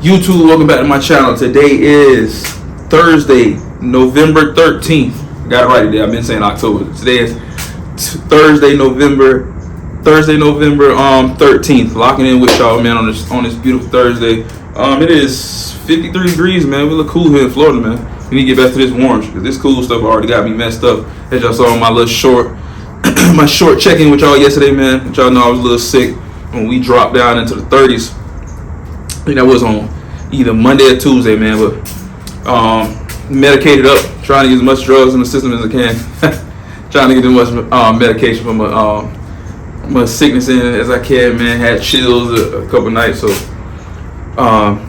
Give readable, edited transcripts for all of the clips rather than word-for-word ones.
YouTube, welcome back to my channel. Today is Thursday, November 13th. Got it right today. I've been saying October. Today is Thursday, November 13th. Locking in with y'all, man, on this beautiful Thursday. It is 53 degrees, man. We look cool here in Florida, man. We need to get back to this orange because this cool stuff already got me messed up. As y'all saw on my little short, my short check-in with y'all yesterday, man. But y'all know I was a little sick when we dropped down into the 30s. I think that was on either Monday or Tuesday, man. But medicated up, trying to get as much drugs in the system as I can. Trying to get as much medication for my sickness in as I can, man. Had chills a couple nights, so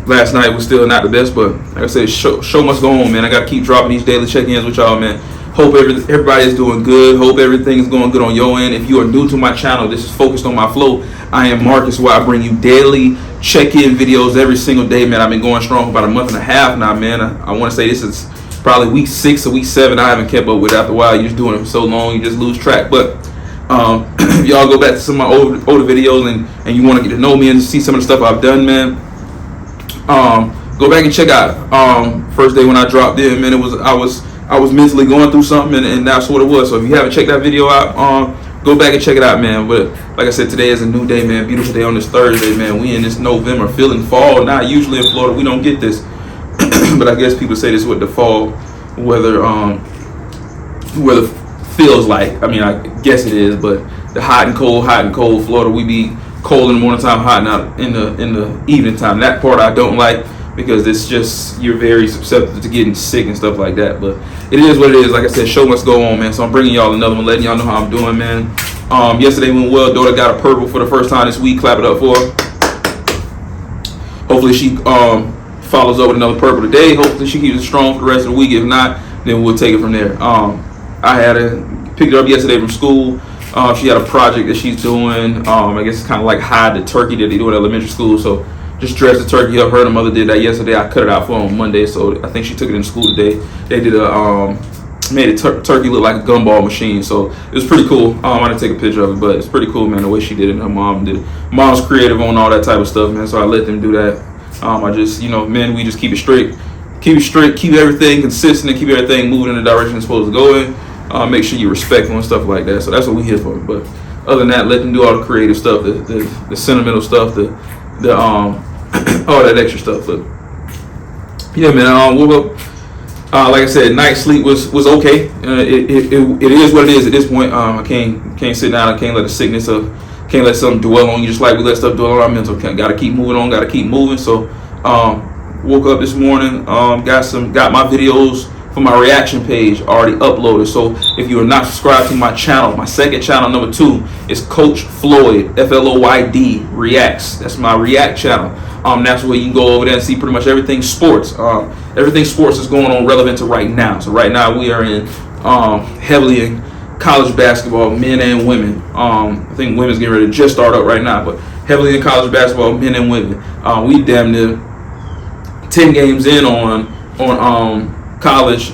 last night was still not the best. But like I said, show must go on, man. I gotta keep dropping these daily check-ins with y'all, man. Hope everybody is doing good. Hope everything is going good on your end. If you are new to my channel, this is Focused on My Flow. I am Marcus, where I bring you daily check-in videos every single day, man. I've been going strong for about a month and a half now, man. I want to say this is probably week 6 or week 7. I haven't kept up with it after a while. You're just doing it for so long, you just lose track. But if y'all go back to some of my older videos and you want to get to know me and see some of the stuff I've done, man, go back and check out first day when I dropped in, man. I was mentally going through something, and that's what it was. So if you haven't checked that video out, go back and check it out, man. But like I said, today is a new day, man. Beautiful day on this Thursday, man. We in this November, feeling fall. Not usually in Florida, we don't get this, but I guess people say this is what the fall weather feels like. I mean, I guess it is, but the hot and cold. Florida, we be cold in the morning time, hot out in the evening time. That part I don't like, because it's just, you're very susceptible to getting sick and stuff like that. But it is what it is. Like I said, show must go on, man. So I'm bringing y'all another one, letting y'all know how I'm doing, man. Yesterday went well. Daughter got a purple for the first time this week. Clap it up for her. Hopefully she follows up with another purple today. Hopefully she keeps it strong for the rest of the week. If not, then we'll take it from there. I had picked her up yesterday from school. She had a project that she's doing. I guess it's kind of like hide the turkey that they do at elementary school. So just dressed the turkey up. Her and the mother did that yesterday. I cut it out for her on Monday, so I think she took it in school today. They did made a turkey look like a gumball machine, so it was pretty cool. I didn't take a picture of it, but it's pretty cool, man, the way she did it and her mom did it. Mom's creative on all that type of stuff, man, so I let them do that. I just, men, we just keep it straight, keep everything consistent, and keep everything moving in the direction it's supposed to go in. Make sure you're respectful and stuff like that. So that's what we here for. But other than that, let them do all the creative stuff, the sentimental stuff, the all that extra stuff. But yeah, man, woke up. Like I said, night sleep was okay. It is what it is at this point. I can't sit down. I can't let the sickness can't let something dwell on you, just like we let stuff dwell on our mental. Got to keep moving on. Got to keep moving. So woke up this morning. Got my videos for my reaction page already uploaded. So if you are not subscribed to my channel, my second channel, number 2, is Coach Floyd, Floyd Reacts. That's my React channel. That's where you can go over there and see pretty much everything sports. Everything sports is going on relevant to right now. So right now we are in heavily in college basketball, men and women. I think women's getting ready to just start up right now, but heavily in college basketball, men and women. We damn near 10 games in on college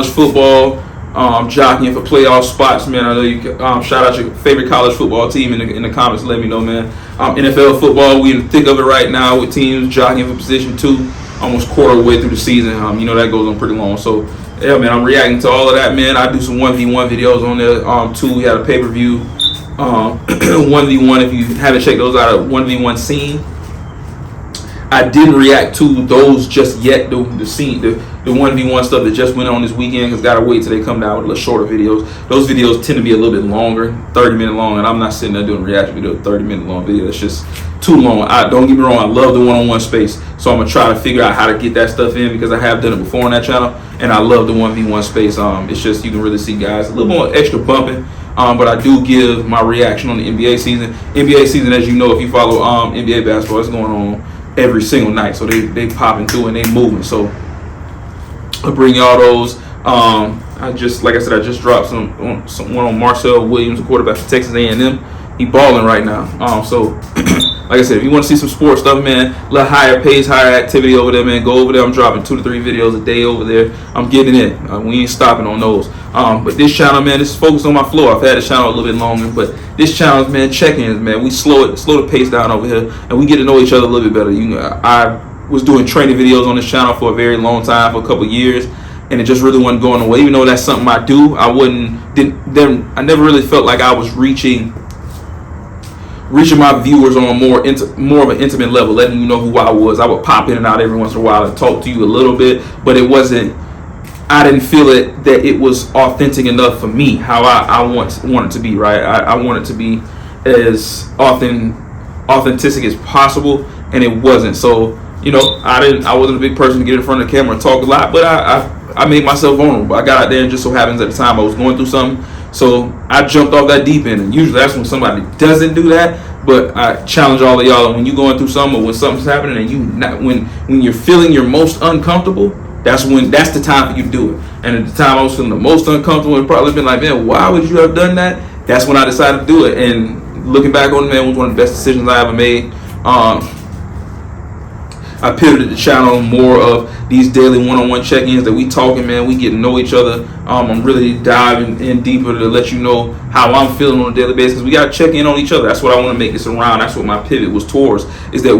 football, jockeying for playoff spots, man. I know you shout out your favorite college football team in the comments. Let me know, man. NFL football, we in the thick of it right now with teams jockeying for position 2, almost quarter way through the season. That goes on pretty long. So yeah, man, I'm reacting to all of that, man. I do some 1v1 videos on there too. We had a pay-per-view 1v1. If you haven't checked those out, a 1v1 scene. I didn't react to those just yet. The 1v1 stuff that just went on this weekend, because gotta wait till they come down with a little shorter videos. Those videos tend to be a little bit longer, 30-minute long, and I'm not sitting there doing a reaction video, 30-minute long video. That's just too long. Don't get me wrong, I love the one-on-one space, so I'm gonna try to figure out how to get that stuff in, because I have done it before on that channel, and I love the 1v1 space. It's just, you can really see guys a little more extra bumping. But I do give my reaction on the NBA season. NBA season, as you know, if you follow NBA basketball, it's going on every single night, so they popping through and they moving. So I bring y'all those. I just dropped some one on Marcel Williams, a quarterback for Texas A&M. He balling right now. So like I said, if you want to see some sports stuff, man, a little higher pace, higher activity over there, man, go over there. I'm dropping 2 to 3 videos a day over there. I'm getting it. We ain't stopping on those. But this channel, man, this is Focused on My Flow. I've had this channel a little bit longer, but this channel, man, check-ins, man. We slow the pace down over here, and we get to know each other a little bit better. I was doing training videos on this channel for a very long time, for a couple years, and it just really wasn't going away. Even though that's something I do, I never really felt like I was reaching my viewers on more of an intimate level, letting you know who I was. I would pop in and out every once in a while and talk to you a little bit, but I didn't feel that it was authentic enough for me, how I want it to be, right? I want it to be as authentic as possible, and it wasn't. So, I wasn't a big person to get in front of the camera and talk a lot, but I made myself vulnerable. I got out there, and just so happens at the time I was going through something, so I jumped off that deep end. And usually that's when somebody doesn't do that. But I challenge all of y'all, when you're going through something, or when something's happening, and when you're feeling your most uncomfortable, that's the time for you to do it. And at the time I was feeling the most uncomfortable, and probably been like, man, why would you have done that? That's when I decided to do it. And looking back on it, man, it was one of the best decisions I ever made. I pivoted the channel more of these daily one-on-one check-ins that we talking, man. We get to know each other. I'm really diving in deeper to let you know how I'm feeling on a daily basis. We got to check in on each other. That's what I want to make this around. That's what my pivot was towards, is that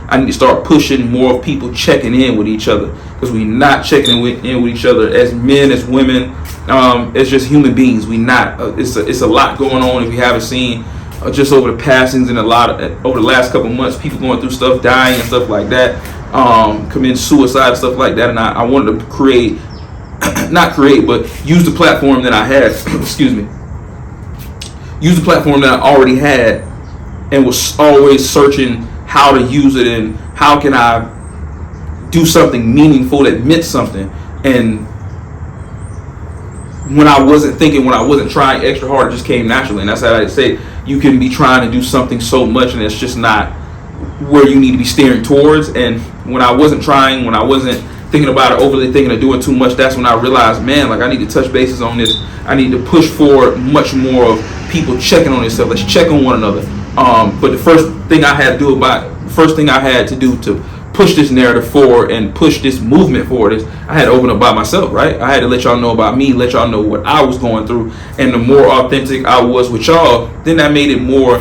I need to start pushing more of people checking in with each other, because we not checking in with each other as men, as women, as just human beings. We not. It's a lot going on. If you haven't seen, just over the passings and over the last couple months, people going through stuff, dying and stuff like that, committing suicide and stuff like that. And I wanted to but use the platform that I had, use the platform that I already had, and was always searching how to use it and how can I do something meaningful that meant something. And when I wasn't trying extra hard, it just came naturally. And that's how I say, you can be trying to do something so much, and it's just not where you need to be steering towards. And when I wasn't trying, when I wasn't thinking about it, overly thinking of doing too much, that's when I realized, man, like, I need to touch bases on this. I need to push forward much more of people checking on themselves. Let's check on one another. But the first thing I had to do to push this narrative forward and push this movement forward is I had to open up by myself, right? I had to let y'all know about me, let y'all know what I was going through. And the more authentic I was with y'all, then that made it more,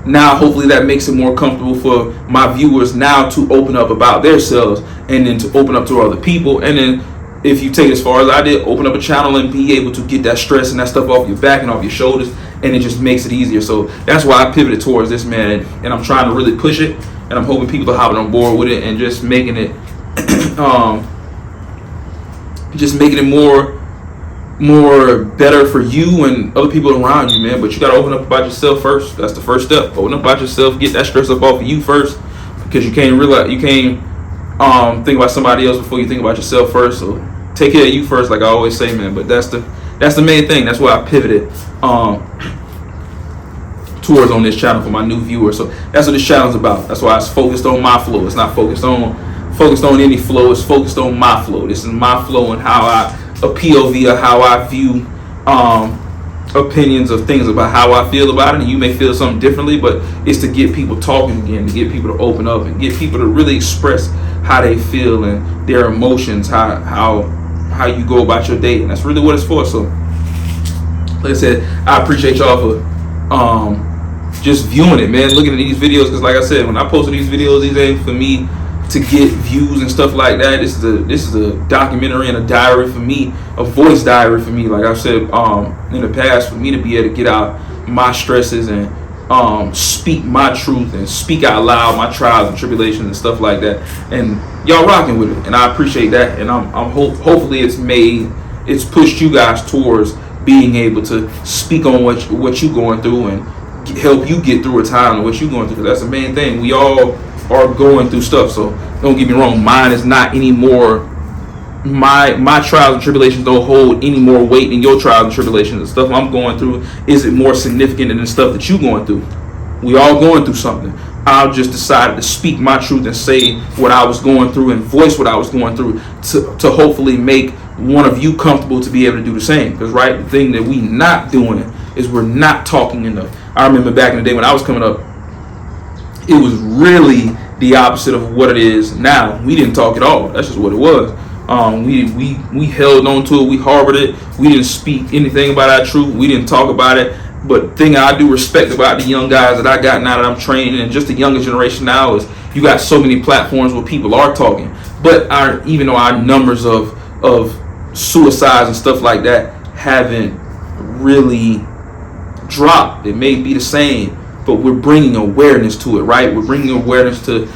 now hopefully that makes it more comfortable for my viewers now to open up about themselves, and then to open up to other people. And then if you take it as far as I did, open up a channel and be able to get that stress and that stuff off your back and off your shoulders, and it just makes it easier. So that's why I pivoted towards this, man, and I'm trying to really push it. And I'm hoping people are hopping on board with it and just making it, more better for you and other people around you, man. But you gotta open up about yourself first. That's the first step. Open up about yourself. Get that stress up off of you first, because you can't think about somebody else before you think about yourself first. So take care of you first, like I always say, man. But that's the main thing. That's why I pivoted towards on this channel for my new viewers. So that's what this channel is about. That's why it's focused on my flow. It's not focused on any flow. It's focused on my flow. This is my flow and how a POV of how I view opinions of things, about how I feel about it. And you may feel something differently, but it's to get people talking again, to get people to open up and get people to really express how they feel and their emotions, how you go about your day. And that's really what it's for. So like I said, I appreciate y'all for just viewing it, man, looking at these videos, because like I said, when I posted these videos, these ain't for me to get views and stuff like that. This is a documentary and a diary for me, a voice diary for me, like I've said in the past, for me to be able to get out my stresses and speak my truth and speak out loud my trials and tribulations and stuff like that. And y'all rocking with it, and I appreciate that. And hopefully it's pushed you guys towards being able to speak on what you're going through and help you get through a time of what you're going through. That's the main thing. We all are going through stuff, so don't get me wrong, mine is not anymore, my trials and tribulations don't hold any more weight than your trials and tribulations. The stuff I'm going through isn't more significant than the stuff that you're going through. We all going through something. I just decided to speak my truth and say what I was going through and voice what I was going through to hopefully make one of you comfortable to be able to do the same. Because right, the thing that we not doing is we're not talking enough. I remember back in the day when I was coming up, it was really the opposite of what it is now. We didn't talk at all. That's just what it was. We held on to it. We harbored it. We didn't speak anything about our truth. We didn't talk about it. But the thing I do respect about the young guys that I got now that I'm training, and just the younger generation now, is you got so many platforms where people are talking. But even though our numbers of suicides and stuff like that haven't really dropped, it may be the same, but we're bringing awareness to it, right? We're bringing awareness to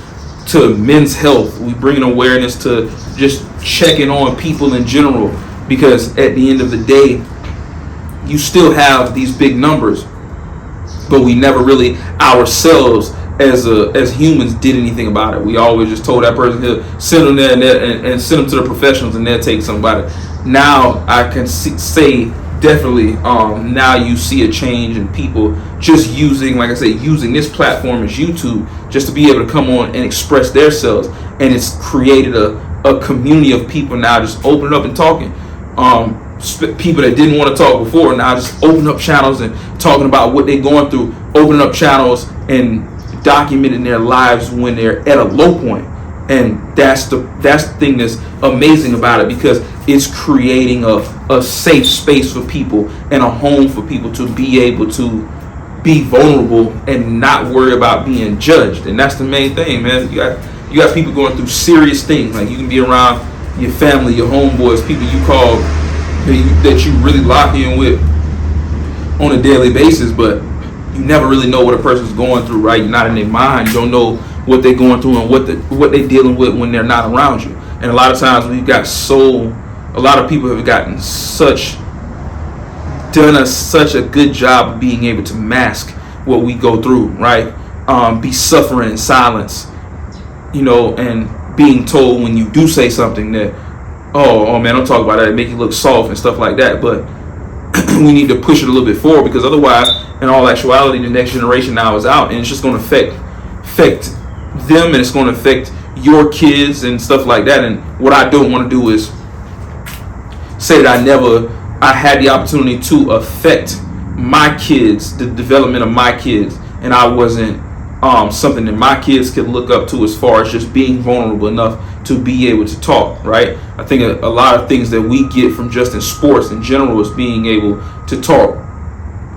men's health. We're bringing awareness to just checking on people in general, because at the end of the day, you still have these big numbers, but we never really ourselves as humans did anything about it. We always just told that person to send them there and send them to the professionals, and they'll take something about it. Now I can say definitely, now you see a change in people just using, like I say, using this platform as YouTube, just to be able to come on and express themselves, and it's created a community of people now just opening up and talking. People that didn't want to talk before now just open up channels and talking about what they're going through, opening up channels and documenting their lives when they're at a low point. And that's the thing that's amazing about it, because it's creating a safe space for people and a home for people to be able to be vulnerable and not worry about being judged. And that's the main thing, man. You got people going through serious things. Like, you can be around your family, your homeboys, people you call that you really lock in with on a daily basis, but you never really know what a person's going through, right? You're not in their mind. You don't know what they're going through and what they're dealing with when they're not around you. And a lot of times a lot of people have done such a good job of being able to mask what we go through, right? Be suffering in silence, and being told when you do say something that, oh man, don't talk about that, make you look soft and stuff like that. But we need to push it a little bit forward, because otherwise, in all actuality, the next generation now is out, and it's just going to affect them, and it's going to affect your kids and stuff like that. And what I don't want to do is say that I had the opportunity to affect my kids, the development of my kids, and I wasn't something that my kids could look up to as far as just being vulnerable enough to be able to talk, right? I think a lot of things that we get from just in sports in general is being able to talk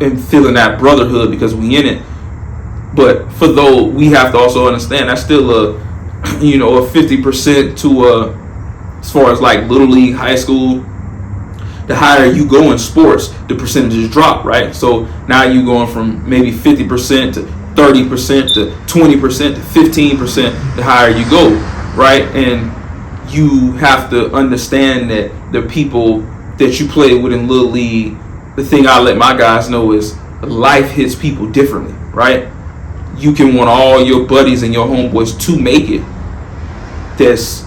and feeling that brotherhood because we in it. But for though we have to also understand that's still a 50% to as far as like little league, high school. The higher you go in sports, the percentages drop, right? So now you're going from maybe 50% to 30% to 20% to 15% the higher you go, right? And you have to understand that the people that you play with in Little League, the thing I let my guys know is life hits people differently, right? You can want all your buddies and your homeboys to make it that's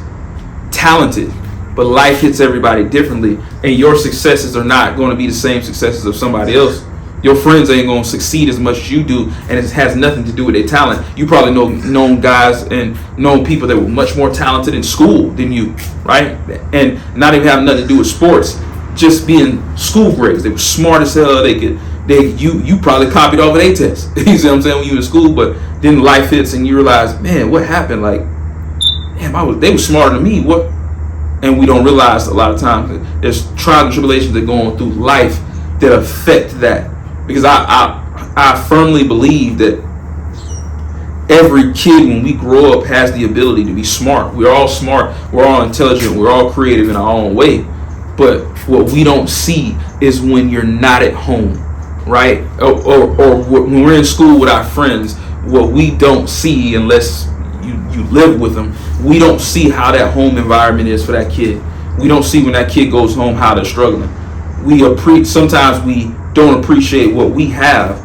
talented, but life hits everybody differently, and your successes are not going to be the same successes of somebody else. Your friends ain't going to succeed as much as you do, and it has nothing to do with their talent. You probably known guys and known people that were much more talented in school than you, right? And not even having nothing to do with sports, just being school grades. They were smart as hell. You probably copied off of their tests. You see what I'm saying, when you were in school, but then life hits and you realize, man, what happened? Like, damn, they were smarter than me. What? And we don't realize a lot of times that there's trials and tribulations that go on through life that affect that. Because I firmly believe that every kid, when we grow up, has the ability to be smart. We're all smart. We're all intelligent. We're all creative in our own way. But what we don't see is when you're not at home, right? Or when we're in school with our friends, what we don't see unless you live with them, we don't see how that home environment is for that kid. We don't see when that kid goes home how they're struggling. Sometimes we don't appreciate what we have,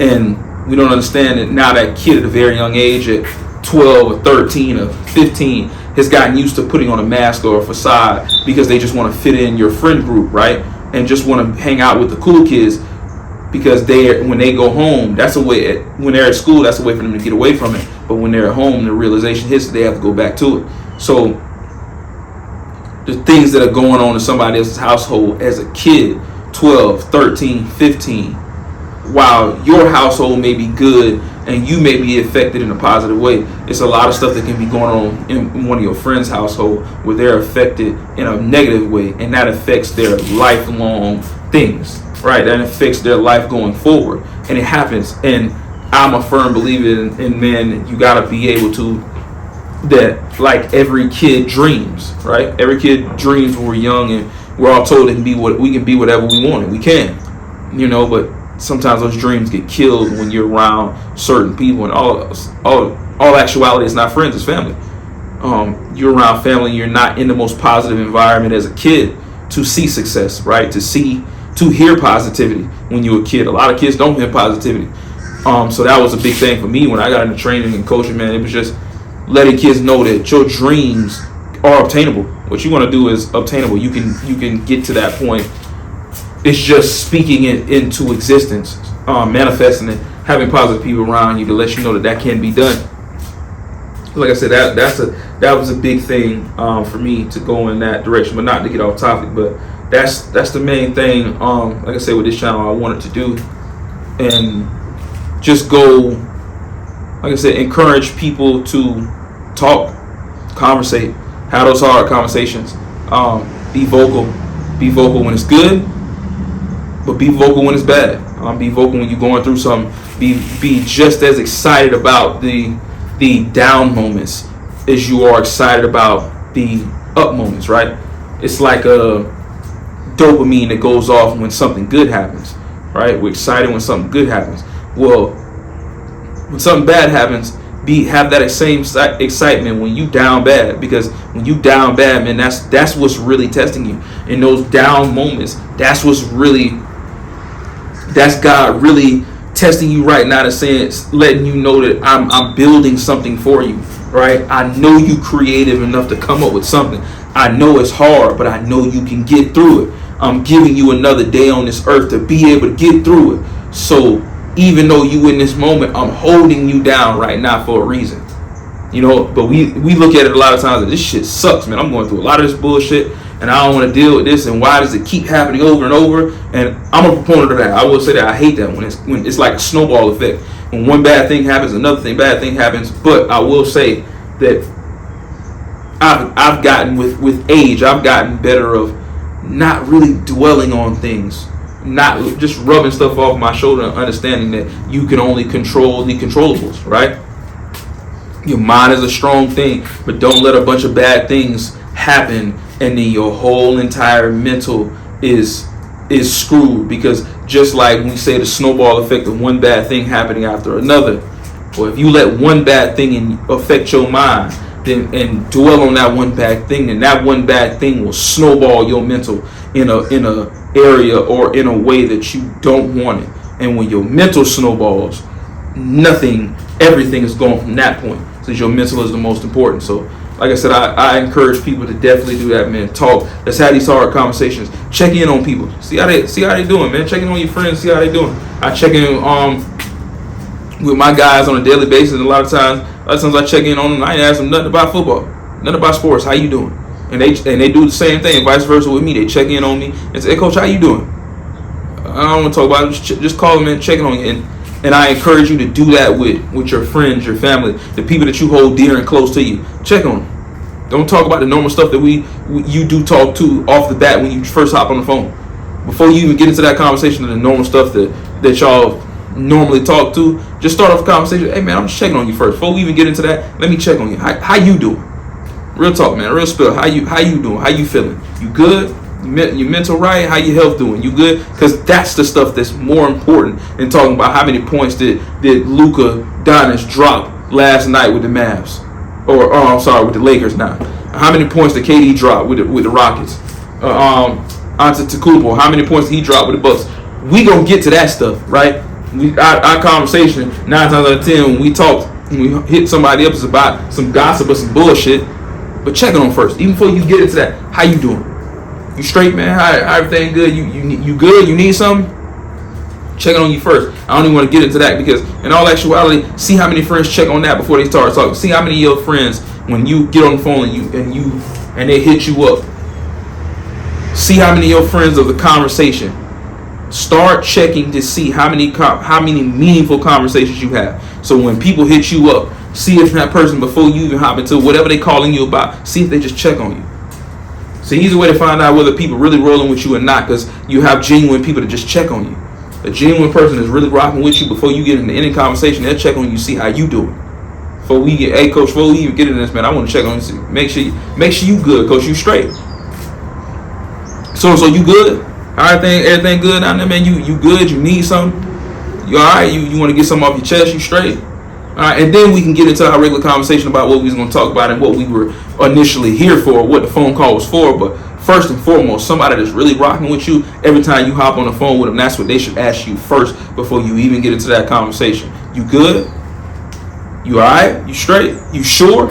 and we don't understand that now that kid at a very young age, at 12 or 13 or 15, has gotten used to putting on a mask or a facade because they just want to fit in your friend group, right? And just want to hang out with the cool kids, because when they go home, that's a way. When they're at school, that's a way for them to get away from it. But when they're at home, the realization hits that they have to go back to it. So the things that are going on in somebody else's household as a kid, 12, 13, 15, while your household may be good and you may be affected in a positive way, it's a lot of stuff that can be going on in one of your friends' household where they're affected in a negative way, and that affects their lifelong things. right? That affects their life going forward, and it happens. And I'm a firm believer in man, you gotta be able to, that like every kid dreams, right? Every kid dreams when we're young, and we're all told we can be whatever we want, and we can, but sometimes those dreams get killed when you're around certain people, and all actuality is not friends, it's family. You're around family, you're not in the most positive environment as a kid to see success, right? To hear positivity when you're a kid. A lot of kids don't hear positivity. So that was a big thing for me when I got into training and coaching, man. It was just letting kids know that your dreams are obtainable. What you want to do is obtainable. You can get to that point. It's just speaking it into existence, manifesting it, having positive people around you to let you know that can be done. Like I said, that was a big thing for me to go in that direction, but not to get off topic. But that's the main thing. Like I said, with this channel, I wanted to do, and just go, like I said, encourage people to talk, conversate, have those hard conversations. Be vocal when it's good, but be vocal when it's bad. Be vocal when you're going through something. Be just as excited about the down moments as you are excited about the up moments, right? It's like a dopamine that goes off when something good happens, right? We're excited when something good happens. Well, when something bad happens, have that same excitement when you down bad, because when you down bad, man, that's what's really testing you. In those down moments, that's God really testing you right now, to saying, letting you know that I'm building something for you, right? I know you creative enough to come up with something. I know it's hard, but I know you can get through it. I'm giving you another day on this earth to be able to get through it. So even though you in this moment, I'm holding you down right now for a reason. But we look at it a lot of times, and this shit sucks, man. I'm going through a lot of this bullshit, and I don't want to deal with this, and why does it keep happening over and over? And I'm a proponent of that. I will say that I hate that when it's like a snowball effect. When one bad thing happens, another bad thing happens. But I will say that I've gotten with age, I've gotten better of not really dwelling on things, not just rubbing stuff off my shoulder, and understanding that you can only control the controllables, right? Your mind is a strong thing, but don't let a bunch of bad things happen, and then your whole entire mental is screwed. Because just like we say, the snowball effect of one bad thing happening after another, or if you let one bad thing affect your mind, then and dwell on that one bad thing, then that one bad thing will snowball your mental in a area or in a way that you don't want it. And when your mental snowballs, everything is gone from that point, since your mental is the most important. So like I said, I encourage people to definitely do that, man. Talk. Let's have these hard conversations. Check in on people. See how they doing, man. Check in on your friends. See how they doing. I check in with my guys on a daily basis. And a lot of times I check in on them. I ain't ask them nothing about football, nothing about sports. How you doing? And they do the same thing. Vice versa with me. They check in on me and say, "Hey, coach, how you doing?" I don't want to talk about it. Just call them and check in on you. And I encourage you to do that with your friends, your family, the people that you hold dear and close to you. Check on them. Don't talk about the normal stuff that you do talk to off the bat when you first hop on the phone. Before you even get into that conversation of the normal stuff that y'all normally talk to, just start off the conversation. Hey, man, I'm just checking on you first. Before we even get into that, let me check on you. How you doing? Real talk, man. Real spill. How you doing? How you feeling? You good? Your mental right? How your health doing? You good? Because that's the stuff that's more important than talking about how many points did Luka Doncic drop last night with the Mavs, or I'm sorry, with the Lakers now. How many points did KD drop with the Rockets? Antetokounmpo, how many points did he drop with the Bucks? We gonna get to that stuff, right? Our conversation 9 times out of 10 when we talk, when we hit somebody up, is about some gossip or some bullshit. But check on them first, even before you get into that. How you doing? You straight, man? How everything good? You good? You need something? Checking on you first. I don't even want to get into that, because in all actuality, see how many friends check on that before they start talking. See how many of your friends, when you get on the phone and they hit you up, see how many of your friends of the conversation. Start checking to see how many meaningful conversations you have. So when people hit you up, see if that person, before you even hop into whatever they calling you about, see if they just check on you. It's an easy way to find out whether people really rolling with you or not, because you have genuine people to just check on you. A genuine person is really rocking with you. Before you get into any conversation, they'll check on you, see how you doing. Before we get, hey coach, before we even get into this, man, I want to check on you. Make sure you good, coach. You straight. So you good? Everything good down there, man. You good? You need something? You all right? You want to get something off your chest? You straight? All right, and then we can get into our regular conversation about what we was going to talk about and what we were initially here for, what the phone call was for. But first and foremost, somebody that's really rocking with you, every time you hop on the phone with them, that's what they should ask you first before you even get into that conversation. You good? You all right? You straight? You sure?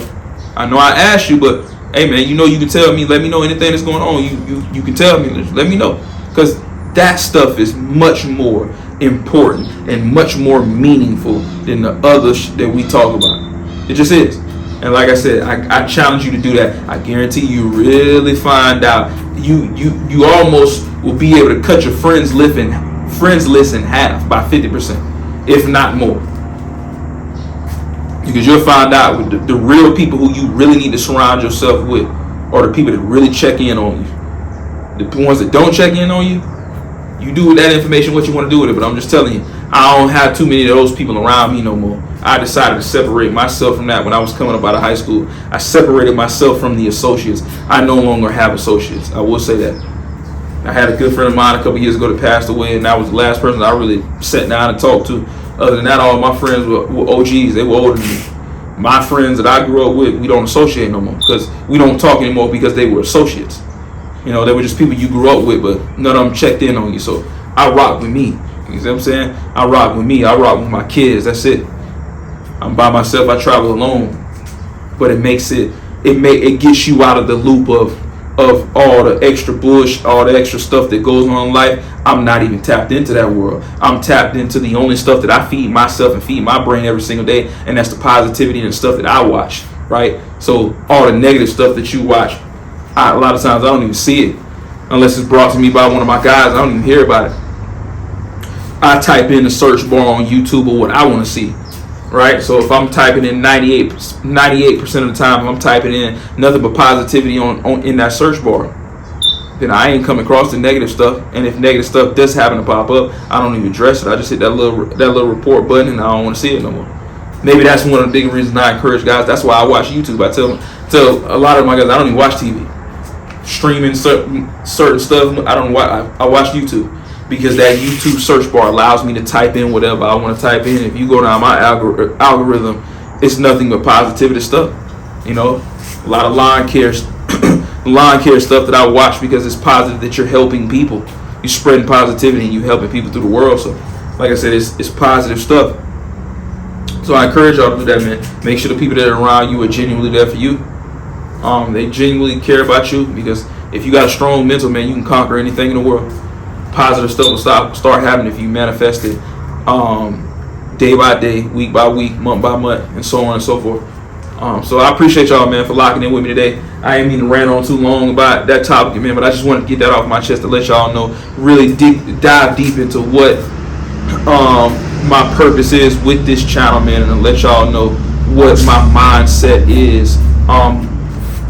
I know I asked you, but hey, man, you know you can tell me. Let me know anything that's going on. You can tell me. Let me know, because that stuff is much more important and much more meaningful than the other that we talk about. It just is. And like I said, I challenge you to do that. I guarantee you really find out. You almost will be able to cut your friends list in half by 50%, if not more. Because you'll find out with the real people who you really need to surround yourself with are the people that really check in on you. The ones that don't check in on you, you do with that information what you want to do with it. But I'm just telling you, I don't have too many of those people around me no more. I decided to separate myself from that when I was coming up out of high school. I separated myself from the associates. I no longer have associates. I will say that. I had a good friend of mine a couple years ago that passed away, and that was the last person I really sat down and talked to. Other than that, all my friends were OGs. They were older than me. My friends that I grew up with, we don't associate no more, because we don't talk anymore because they were associates. You know, they were just people you grew up with, but none of them checked in on you. So I rock with me. You see what I'm saying? I rock with me. I rock with my kids. That's it. I'm by myself. I travel alone. But it makes it gets you out of the loop of all the extra bullshit, all the extra stuff that goes on in life. I'm not even tapped into that world. I'm tapped into the only stuff that I feed myself and feed my brain every single day, and that's the positivity and the stuff that I watch, right? So all the negative stuff that you watch, a lot of times I don't even see it unless it's brought to me by one of my guys. I don't even hear about it. I type in the search bar on YouTube of what I want to see, right? So if I'm typing in 98% of the time, if I'm typing in nothing but positivity on in that search bar, then I ain't come across the negative stuff. And if negative stuff does happen to pop up, I don't even address it. I just hit that little report button, and I don't want to see it no more. Maybe that's one of the big reasons I encourage guys. That's why I watch YouTube. I tell a lot of my guys I don't even watch TV. Streaming certain stuff, I don't watch. I watch YouTube, because that YouTube search bar allows me to type in whatever I want to type in. If you go down my algorithm, it's nothing but positivity stuff. You know, a lot of lawn care stuff that I watch, because it's positive that you're helping people. You're spreading positivity and you helping people through the world. So, like I said, it's positive stuff. So I encourage y'all to do that, man. Make sure the people that are around you are genuinely there for you. They genuinely care about you, because if you got a strong mental, man, you can conquer anything in the world. Positive stuff will start happening if you manifest it day by day, week by week, month by month, and so on and so forth. So I appreciate y'all, man, for locking in with me today. I ain't even ran on too long about that topic, man, but I just wanted to get that off my chest to let y'all know, really dive deep into what my purpose is with this channel, man, and to let y'all know what my mindset is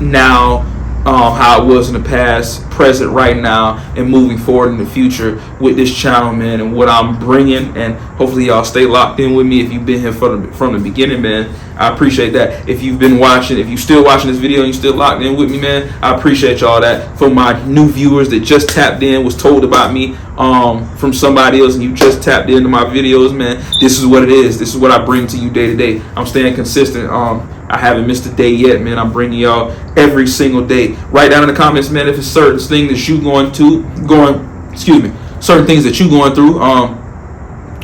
now, how it was in the past, present right now, and moving forward in the future with this channel, man, and what I'm bringing. And hopefully y'all stay locked in with me if you've been here from the beginning, man. I appreciate that. If you've been watching, if you're still watching this video and you're still locked in with me, man, I appreciate y'all that. For my new viewers that just tapped in, was told about me from somebody else, and you just tapped into my videos, man, this is what it is. This is what I bring to you day to day. I'm staying consistent. I haven't missed a day yet, man. I'm bringing y'all every single day. Write down in the comments, man, if it's certain things that you certain things that you going through.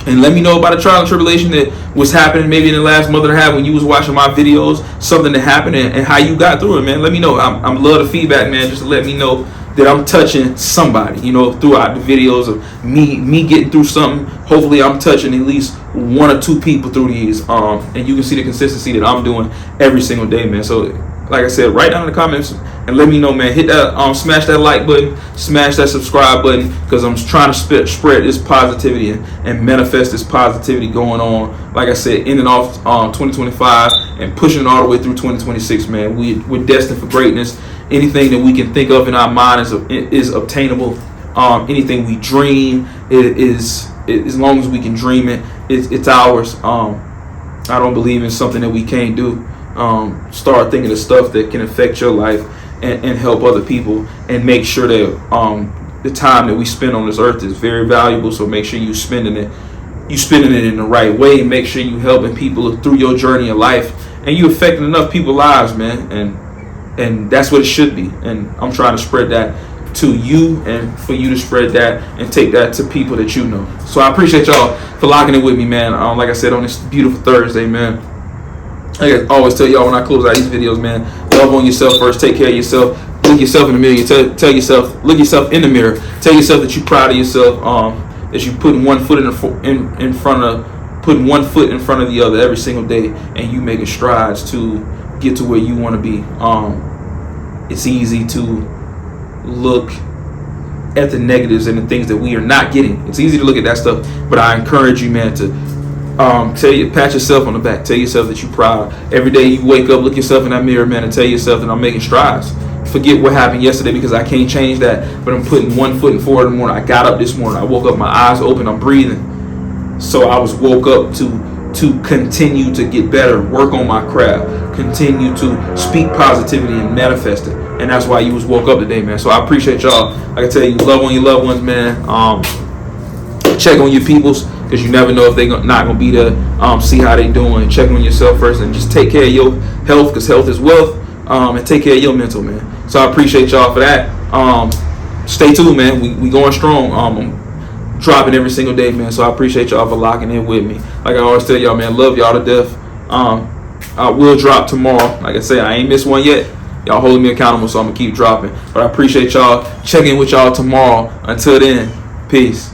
And let me know about a trial and tribulation that was happening maybe in the last month and a half when you was watching my videos, something that happened and how you got through it, man. Let me know. I'm love the feedback, man. Just to let me know that I'm touching somebody, you know, throughout the videos of me getting through something. Hopefully I'm touching at least one or two people through these. And you can see the consistency that I'm doing every single day, man. So like I said, write down in the comments and let me know, man. Hit that, smash that like button, smash that subscribe button, because I'm trying to spread this positivity and manifest this positivity going on. Like I said, ending off 2025 and pushing it all the way through 2026, man. We're destined for greatness. Anything that we can think of in our mind is obtainable. Anything we dream is as long as we can dream it, it's ours. I don't believe in something that we can't do. Start thinking of stuff that can affect your life and help other people, and make sure that the time that we spend on this earth is very valuable. So make sure you spending it in the right way. Make sure you helping people through your journey of life, and you affecting enough people's lives, man. And that's what it should be. And I'm trying to spread that to you, and for you to spread that and take that to people that you know. So I appreciate y'all for locking it with me, man. Like I said, on this beautiful Thursday, man. Like I always tell y'all when I close out these videos, man, love on yourself first. Take care of yourself. Look yourself in the mirror. Tell yourself, look yourself in the mirror. Tell yourself that you're proud of yourself. That you putting one foot in front of the other every single day, and you making strides to get to where you want to be. It's easy to look at the negatives and the things that we are not getting. It's easy to look at that stuff, but I encourage you, man, to pat yourself on the back. Tell yourself that you're proud. Every day you wake up, look yourself in that mirror, man, and tell yourself that I'm making strides. Forget what happened yesterday, because I can't change that, but I'm putting one foot forward in the morning. I got up this morning. I woke up, my eyes open, I'm breathing. So I was woke up to continue to get better, work on my craft, continue to speak positivity and manifest it. And that's why you was woke up today, man. So I appreciate y'all. Like I tell you, love on your loved ones, man. Check on your peoples, because you never know if they're not going to be there. See how they doing. Check on yourself first, and just take care of your health, because health is wealth. And take care of your mental, man. So I appreciate y'all for that. Stay tuned, man. We going strong. I'm dropping every single day, man. So I appreciate y'all for locking in with me. Like I always tell y'all, man, love y'all to death. I will drop tomorrow. Like I said, I ain't missed one yet. Y'all holding me accountable, so I'm going to keep dropping. But I appreciate y'all. Check in with y'all tomorrow. Until then, peace.